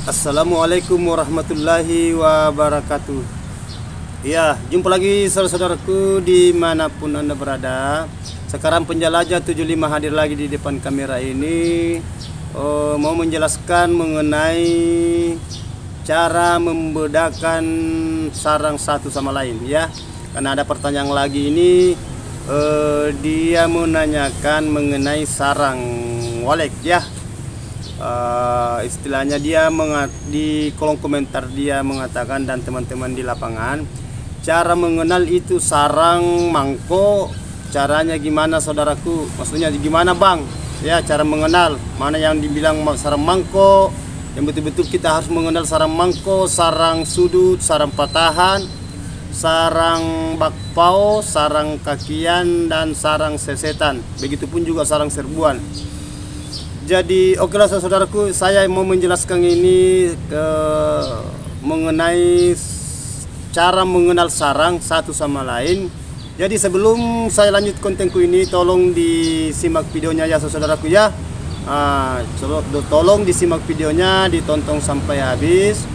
Assalamualaikum warahmatullahi wabarakatuh. Ya, jumpa lagi saudara-saudaraku dimanapun Anda berada. Sekarang penjelajah 75 hadir lagi di depan kamera ini, mau menjelaskan mengenai cara membedakan sarang satu sama lain ya. Karena ada pertanyaan lagi ini, dia menanyakan mengenai sarang walek ya. Istilahnya dia di kolom komentar dia mengatakan, dan teman-teman di lapangan, cara mengenal itu sarang mangko, caranya gimana saudaraku? Maksudnya gimana bang? Ya, cara mengenal mana yang dibilang sarang mangko, yang betul-betul kita harus mengenal sarang mangko, sarang sudut, sarang patahan, sarang bakpao, sarang kakian, dan sarang sesetan. Begitupun juga sarang serbuan. Jadi okelah saudaraku, saya mau menjelaskan ini mengenai cara mengenal sarang satu sama lain. Jadi sebelum saya lanjut kontenku ini, tolong disimak videonya ya saudaraku ya. Tolong disimak videonya, ditonton sampai habis.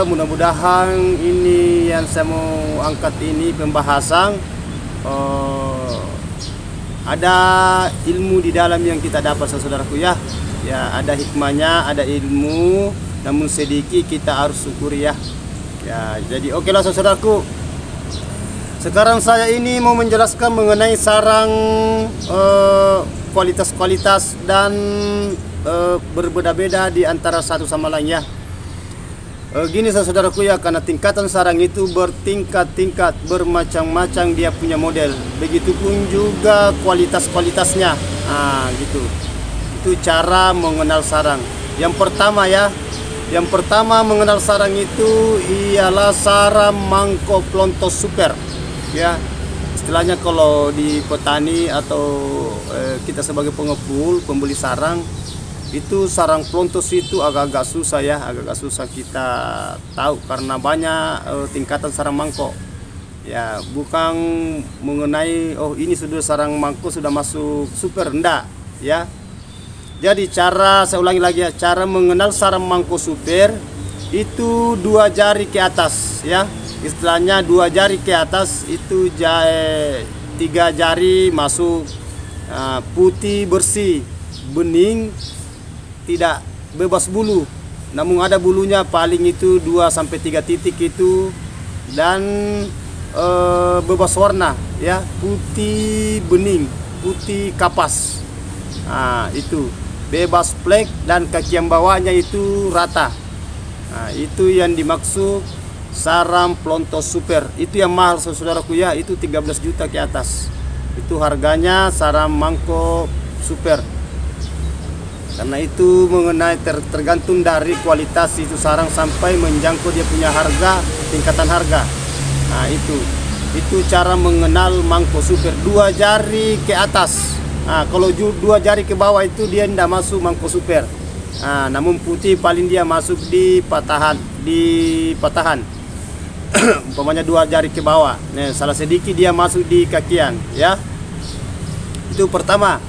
Mudah-mudahan ini yang saya mau angkat ini pembahasan, ada ilmu di dalam yang kita dapat saudaraku ya. Ya, ada hikmahnya, ada ilmu, namun sedikit kita harus syukuri ya. Ya, jadi okelah saudaraku. Sekarang saya ini mau menjelaskan mengenai sarang, kualitas-kualitas dan berbeda-beda di antara satu sama lain ya. Gini saudaraku ya, karena tingkatan sarang itu bertingkat-tingkat, bermacam-macam dia punya model. Begitupun juga kualitas-kualitasnya. Gitu. Itu cara mengenal sarang. Yang pertama ya, yang pertama mengenal sarang itu ialah sarang mangko plontos super. Ya, istilahnya kalau di petani atau kita sebagai pengepul, pembeli sarang, itu sarang plontos itu agak-agak susah ya, agak-agak susah kita tahu karena banyak tingkatan sarang mangko. Ya, bukan mengenai ini sudah sarang mangko sudah masuk super, enggak ya. Jadi saya ulangi lagi ya, cara mengenal sarang mangko super itu 2 jari ke atas ya. Istilahnya 2 jari ke atas itu 3 jari masuk putih bersih, bening, tidak bebas bulu, namun ada bulunya paling itu 2-3 titik itu, dan bebas warna ya, putih bening, putih kapas. Itu bebas flek, dan kaki yang bawahnya itu rata. Itu yang dimaksud sarang plontos super. Itu yang mahal saudaraku ya, itu 13 juta ke atas. Itu harganya sarang mangko super. Karena itu mengenai tergantung dari kualitas itu sarang sampai menjangkau dia punya harga, tingkatan harga. Itu cara mengenal mangko super, 2 jari ke atas. Kalau 2 jari ke bawah itu dia tidak masuk mangko super. Namun putih paling dia masuk di patahan, umpamanya 2 jari ke bawah. Nah, salah sedikit dia masuk di kakian ya. Itu pertama.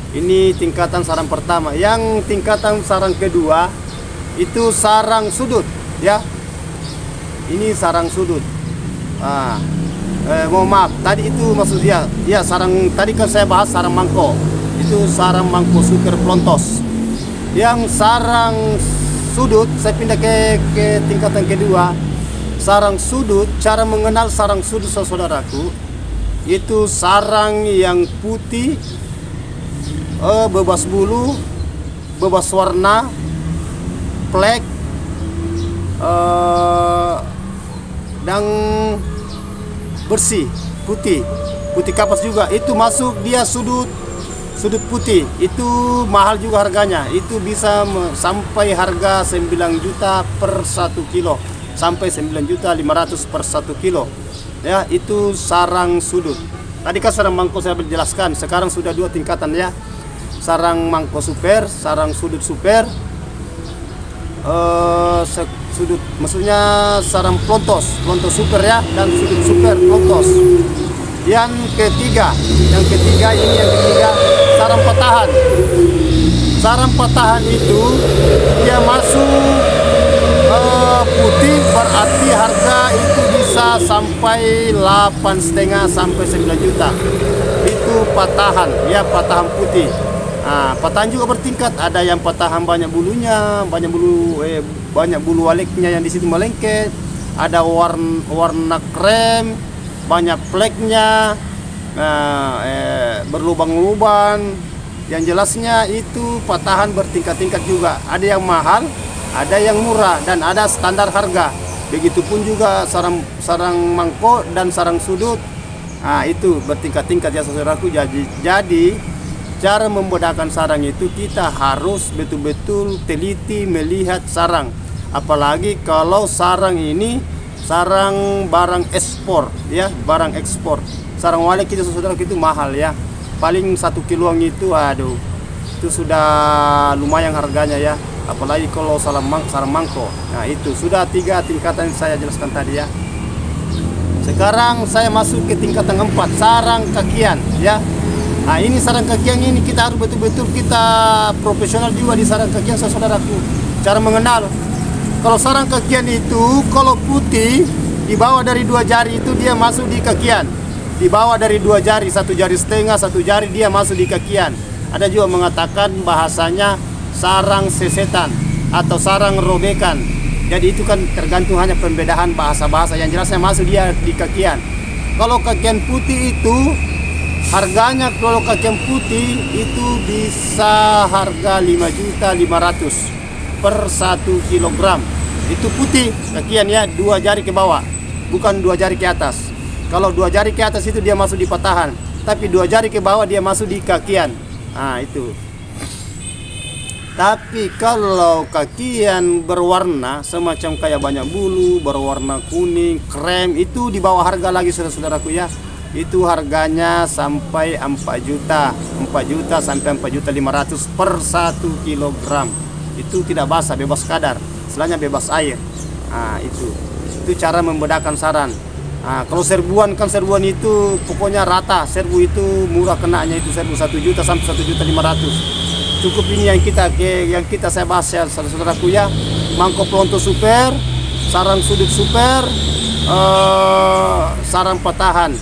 Ini tingkatan sarang pertama. Yang tingkatan sarang kedua itu sarang sudut ya. Ini sarang sudut. Mohon maaf, tadi itu maksud dia ya, sarang tadi kan saya bahas sarang mangko. Itu sarang mangko super plontos. Yang sarang sudut saya pindah ke tingkatan kedua. Sarang sudut, cara mengenal sarang sudut saudaraku, itu sarang yang putih, bebas bulu, bebas warna, flek, dan bersih, putih kapas juga. Itu masuk dia sudut putih. Itu mahal juga harganya. Itu bisa sampai harga 9 juta per 1 kilo, sampai 9.500.000 per 1 kilo. Ya, itu sarang sudut. Tadi kan sarang mangko saya berjelaskan. Sekarang sudah 2 tingkatan ya. Sarang mangko super, sarang sudut super, sudut maksudnya sarang plontos super ya, dan sudut super plontos. Yang ketiga ini sarang patahan. sarang patahan itu dia masuk putih, berarti harga itu bisa sampai 8,5 sampai 9 juta. Itu patahan ya, patahan putih. Nah, patahan juga bertingkat, ada yang patahan banyak bulunya, banyak bulu waleknya yang di situ melengket, ada warna krem, banyak fleknya, berlubang-lubang. Yang jelasnya itu patahan bertingkat-tingkat juga, ada yang mahal, ada yang murah, dan ada standar harga. Begitupun juga sarang mangkok dan sarang sudut. Nah, itu bertingkat-tingkat ya saudaraku. Jadi cara membedakan sarang itu kita harus betul-betul teliti melihat sarang. Apalagi kalau sarang ini sarang barang ekspor ya, barang ekspor. Sarang walek kita saudaraku itu mahal ya. Paling 1 kiloan itu aduh, itu sudah lumayan harganya ya. Apalagi kalau sarang mangkok. Nah, itu sudah 3 tingkatan yang saya jelaskan tadi ya. Sekarang saya masuk ke tingkatan 4, sarang kakian ya. Nah, ini sarang kakian ini kita harus betul-betul kita profesional juga di sarang kakian saudaraku. Cara mengenal, kalau sarang kakian itu kalau putih di bawah dari 2 jari itu dia masuk di kakian. Di bawah dari 2 jari, 1 jari setengah, 1 jari dia masuk di kakian. Ada juga mengatakan bahasanya sarang sesetan atau sarang robekan. Jadi itu kan tergantung hanya pembedaan bahasa-bahasa, yang jelasnya masuk dia di kakian. Kalau kakian putih itu harganya, kalau kakian putih itu bisa harga 5.500.000 per 1 kilogram. Itu putih kakian ya, 2 jari ke bawah, bukan 2 jari ke atas. Kalau 2 jari ke atas itu dia masuk di patahan, tapi 2 jari ke bawah dia masuk di kakian. Nah, itu. Tapi kalau kakian berwarna semacam kayak banyak bulu, berwarna kuning, krem, itu di bawah harga lagi saudara-saudaraku ya. Itu harganya sampai 4 juta, 4 juta sampai 4.500.000 per 1 kilogram. Itu tidak basah, bebas kadar, selainnya bebas air. Nah, itu cara membedakan sarang. Nah, kalau serbuan kan serbuan itu pokoknya rata, serbu itu murah kenanya, itu serbu 1 juta sampai 1.500.000. Cukup ini yang kita saya bahas ya saudaraku ya. Mangkok pelonto super, sarang sudut super, sarang patahan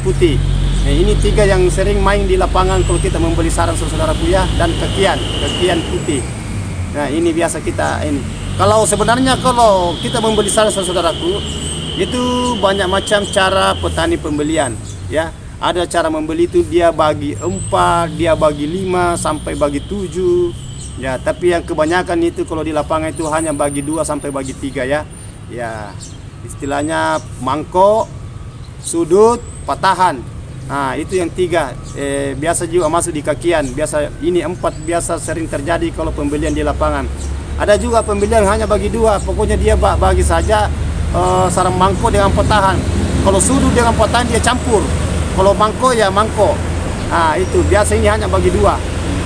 putih. Nah, ini 3 yang sering main di lapangan kalau kita membeli sarang saudaraku ya, dan kakian putih. Nah, ini biasa kita ini. Kalau sebenarnya kalau kita membeli sarang saudaraku itu banyak macam cara petani pembelian ya. Ada cara membeli itu dia bagi 4, dia bagi 5 sampai bagi 7 ya. Tapi yang kebanyakan itu kalau di lapangan itu hanya bagi 2 sampai bagi 3 ya. Ya, istilahnya mangkok, sudut, patahan. Nah, itu yang 3. Biasa juga masuk di kakian. Biasa ini 4 biasa sering terjadi kalau pembelian di lapangan. Ada juga pembelian hanya bagi 2. Pokoknya dia bagi saja sarang mangkok dengan patahan. Kalau sudut dengan patahan dia campur. Kalau mangkok ya mangkok. Nah, itu biasa ini hanya bagi 2.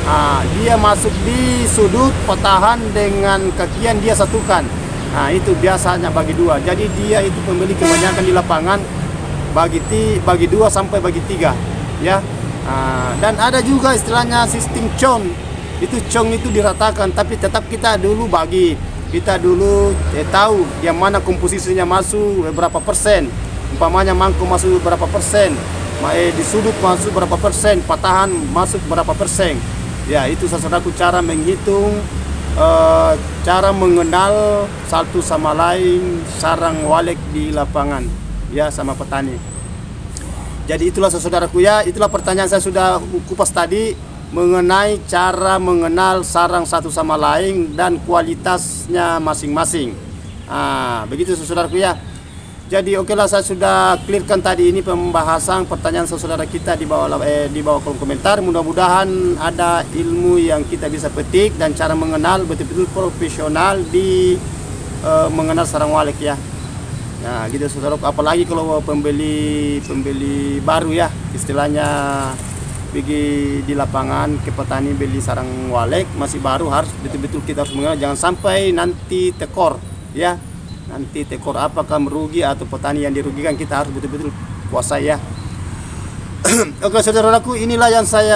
Nah, dia masuk di sudut, patahan dengan kakian dia satukan. Nah, itu biasanya bagi 2. Jadi dia itu pembeli kebanyakan di lapangan bagi 2 sampai bagi 3 ya. Nah, dan ada juga istilahnya sistem cong. Itu cong itu diratakan, tapi tetap kita dulu bagi. Kita dulu tahu yang mana komposisinya masuk berapa persen. Umpamanya mangkok masuk berapa persen, di sudut masuk berapa persen, patahan masuk berapa persen. Ya, itu saudaraku cara menghitung, cara mengenal satu sama lain sarang walek di lapangan ya sama petani. Jadi itulah saudaraku ya, itulah pertanyaan saya sudah kupas tadi mengenai cara mengenal sarang satu sama lain dan kualitasnya masing-masing. Nah, begitu saudaraku ya. Jadi okelah, saya sudah clearkan tadi ini pembahasan pertanyaan saudara kita di bawah kolom komentar. Mudah-mudahan ada ilmu yang kita bisa petik dan cara mengenal betul-betul profesional di mengenal sarang walek ya. Nah, gitu saudaraku, apalagi kalau pembeli baru ya, istilahnya pergi di lapangan ke petani beli sarang walek masih baru, harus betul-betul kita harus mengenal, jangan sampai nanti tekor ya. Nanti tekor apakah merugi atau petani yang dirugikan, kita harus betul-betul kuasai ya. Oke saudaraku, inilah yang saya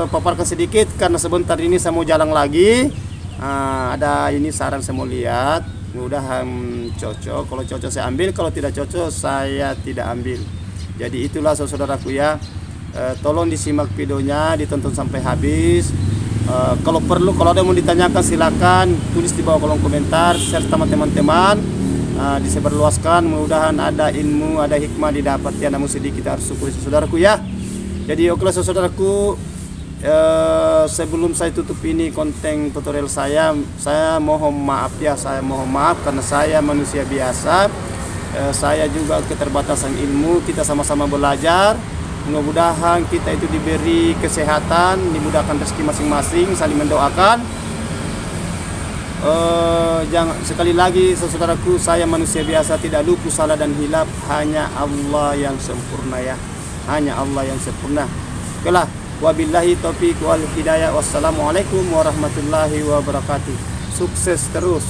paparkan sedikit karena sebentar ini saya mau jalan lagi. Ada ini saran saya mau lihat, mudah-mudahan cocok. Kalau cocok saya ambil, kalau tidak cocok saya tidak ambil. Jadi itulah saudaraku ya. Tolong disimak videonya, ditonton sampai habis. Kalau perlu, kalau ada yang mau ditanyakan silakan tulis di bawah kolom komentar serta teman-teman. Disebarluaskan, mudah-mudahan ada ilmu, ada hikmah didapati. Namun sedikit kita harus syukuri saudaraku ya. Jadi oke saudaraku, sebelum saya tutup ini konten tutorial saya mohon maaf ya, saya mohon maaf karena saya manusia biasa. Saya juga keterbatasan ilmu, kita sama-sama belajar. Mudah-mudahan kita itu diberi kesehatan, dimudahkan rezeki masing-masing, saling mendoakan. Jangan sekali lagi saudaraku, saya manusia biasa, tidak luput salah dan hilaf, hanya Allah yang sempurna ya, hanya Allah yang sempurna. Okelah, wabillahi taufiq wal hidayah, wassalamualaikum warahmatullahi wabarakatuh. Sukses terus.